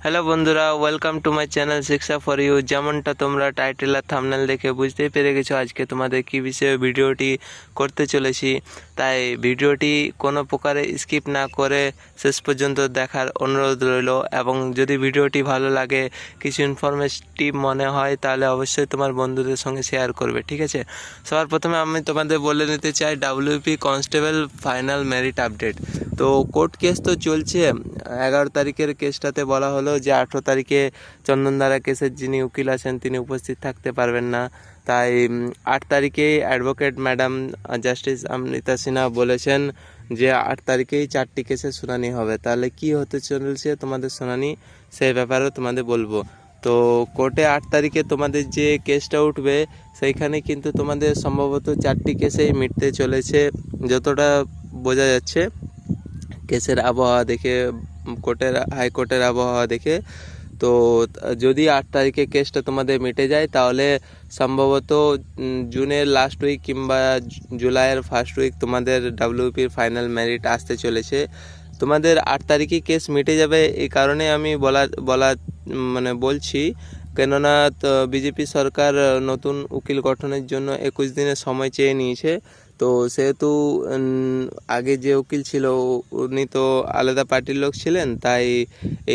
Hello বন্ধুরা, welcome to my channel শিক্ষা for you. যেমনটা তোমরা টাইটেল আর থাম্বনেল দেখে বুঝতেই পেরে গেছো আজকে তোমাদের কী বিষয়ে ভিডিওটি করতে চলেছি। তাই ভিডিওটি কোনো প্রকারে স্কিপ না করে শেষ পর্যন্ত দেখার অনুরোধ রইল, এবং যদি ভিডিওটি ভালো লাগে, কিছু ইনফরমেটিভ মনে হয়, তাহলে অবশ্যই তোমার বন্ধুদের সঙ্গে শেয়ার করবে, ঠিক আছে। সবার প্রথমে আমি তোমাদের বলে নিতে চাই WP constable final merit update. তো কোর্ট কেস তো চলছে। 11 তারিখের কেসটাতে বলা হলো যে 18 তারিখে চন্দনধারা কেসের যিনি উকিল আছেন তিনি উপস্থিত থাকতে পারবেন না। তাই 8 তারিখেই advocate madam justice Amrita Sinha বলেছেন যে 8 তারিখেই 4টি কেসের শুনানি হবে। তাহলে কি হতে চলেছে তোমাদের শুনানি, সেই ব্যাপারেও তোমাদের বলবো। তো কোর্টে 8 তারিখে তোমাদের যে কেসটা উঠবে সেইখানে কিন্তু তোমাদের সম্ভবত 4টি কেসেই মিটতে চলেছে, যতটা বোঝা যাচ্ছে কেসের আবহাওয়া দেখে, হাইকোর্টের আবহাওয়া দেখে। তো যদি 8 তারিখে কেসটা তোমাদের মিটে যায় তাহলে সম্ভবত জুনের লাস্ট উইক কিংবা জুলাইয়ের ফার্স্ট উইক তোমাদের ডাব্লিউপির ফাইনাল মেরিট আসতে চলেছে। তোমাদের 8 তারিখে কেস মিটে যাবে এই কারণে আমি বলছি, কেননা বিজেপি সরকার নতুন উকিল গঠনের জন্য 21 দিনের সময় চেয়ে নিয়েছে। তো সেহেতু আগে যে উকিল ছিল উনি তো আলাদা পার্টির লোক ছিলেন, তাই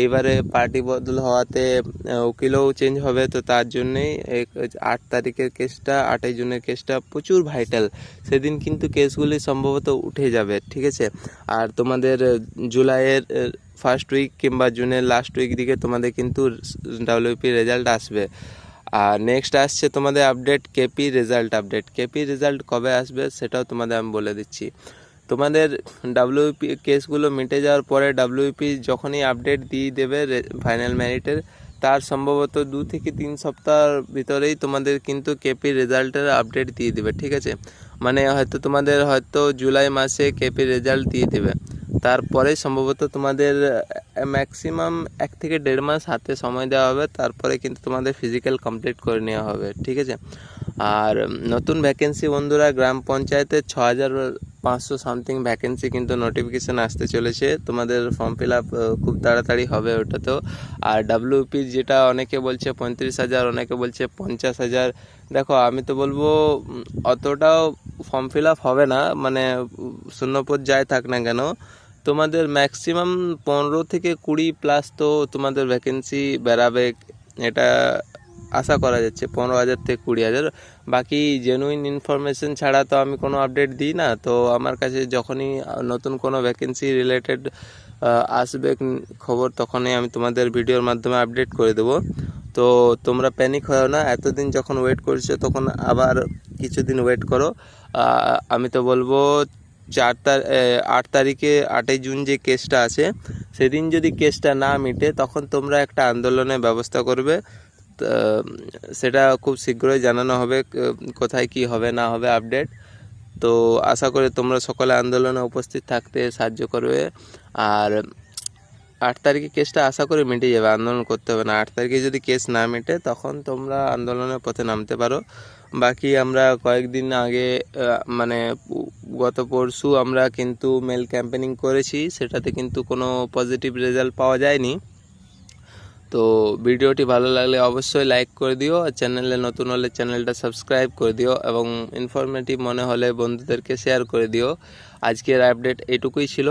এইবারে পার্টি বদল হওয়াতে উকিলও চেঞ্জ হবে। তো তার জন্যেই 8 তারিখের কেসটা, 8ই জুনের কেসটা প্রচুর ভাইটাল। সেদিন কিন্তু কেসগুলি সম্ভবত উঠে যাবে, ঠিক আছে। আর তোমাদের জুলাইয়ের ফার্স্ট উইক কিংবা জুনের লাস্ট উইক দিকে তোমাদের কিন্তু ডাব্লিউপি রেজাল্ট আসবে। আর নেক্সট আসছে তোমাদের update KP result update. KP result কবে আসবে সেটাও তোমাদের আমি বলে দিচ্ছি। তোমাদের ডাব্লিউপি কেসগুলো মিটে যাওয়ার পরে ডাব্লিউপি যখনই আপডেট দিয়ে দেবে ফাইনাল মেরিটের, তার সম্ভবত 2 থেকে 3 সপ্তাহের ভিতরেই তোমাদের কিন্তু কেপি রেজাল্টের আপডেট দিয়ে দেবে, ঠিক আছে। মানে তোমাদের হয়তো জুলাই মাসে কেপি রেজাল্ট দিয়ে দেবে, তারপরে সম্ভবত তোমাদের ম্যাক্সিমাম 1 থেকে 1.5 মাস হাতে সময় দেওয়া হবে, তারপরে কিন্তু তোমাদের ফিজিক্যাল কমপ্লিট করে নেওয়া হবে, ঠিক আছে। আর নতুন ভ্যাকেন্সি বন্ধুরা, গ্রাম পঞ্চায়েতের 6500 সামথিং ভ্যাকেন্সি কিন্তু নোটিফিকেশান আসতে চলেছে। তোমাদের ফর্ম ফিল আপ খুব তাড়াতাড়ি হবে ওটাতেও। আর ডাব্লিউপির যেটা অনেকে বলছে 35,000, অনেকে বলছে 50,000। দেখো আমি তো বলবো অতটাও ফর্ম ফিল আপ হবে না, মানে শূন্যপদ যাই থাক না কেন, তোমাদের ম্যাক্সিমাম 15 থেকে 20 প্লাস তো তোমাদের ভ্যাকেন্সি বেরাবে, এটা আশা করা যাচ্ছে 15,000 থেকে 20,000। বাকি জেনুইন ইনফরমেশন ছাড়া তো আমি কোনো আপডেট দিই না। তো আমার কাছে যখনই নতুন কোনো ভ্যাকেন্সি রিলেটেড আসবে খবর, তখনই আমি তোমাদের ভিডিওর মাধ্যমে আপডেট করে দেবো। তো তোমরা প্যানিক হও না, এতদিন যখন ওয়েট করছো তখন আবার কিছুদিন ওয়েট করো। আমি তো বলবো 8 তারিখে 8ই জুন যে কেসটা আছে, সেদিন যদি কেসটা না মিটে তখন তোমরা একটা আন্দোলনের ব্যবস্থা করবে। সেটা খুব শীঘ্রই জানানো হবে কোথায় কি হবে না হবে আপডেট। তো আশা করি তোমরা সকলে আন্দোলনে উপস্থিত থাকতে সাহায্য করবে। আর 8 তারিখে কেসটা আশা করি মিটে যাবে, আন্দোলন করতে হবে না। 8 তারিখে যদি কেস না মিটে তখন তোমরা আন্দোলনের পথে নামতে পারো। বাকি আমরা কয়েকদিন আগে গত পরশু আমরা কিন্তু মেল ক্যাম্পেনিং করেছি, সেটাতে কিন্তু কোনো পজিটিভ রেজাল্ট পাওয়া যায়নি। তো ভিডিওটি ভালো লাগলে অবশ্যই লাইক করে দিও, আর চ্যানেলে নতুন হলে চ্যানেলটা সাবস্ক্রাইব করে দিও, এবং ইনফরমেটিভ মনে হলে বন্ধুদেরকে শেয়ার করে দিও। আজকের আপডেট এটুকুই ছিল।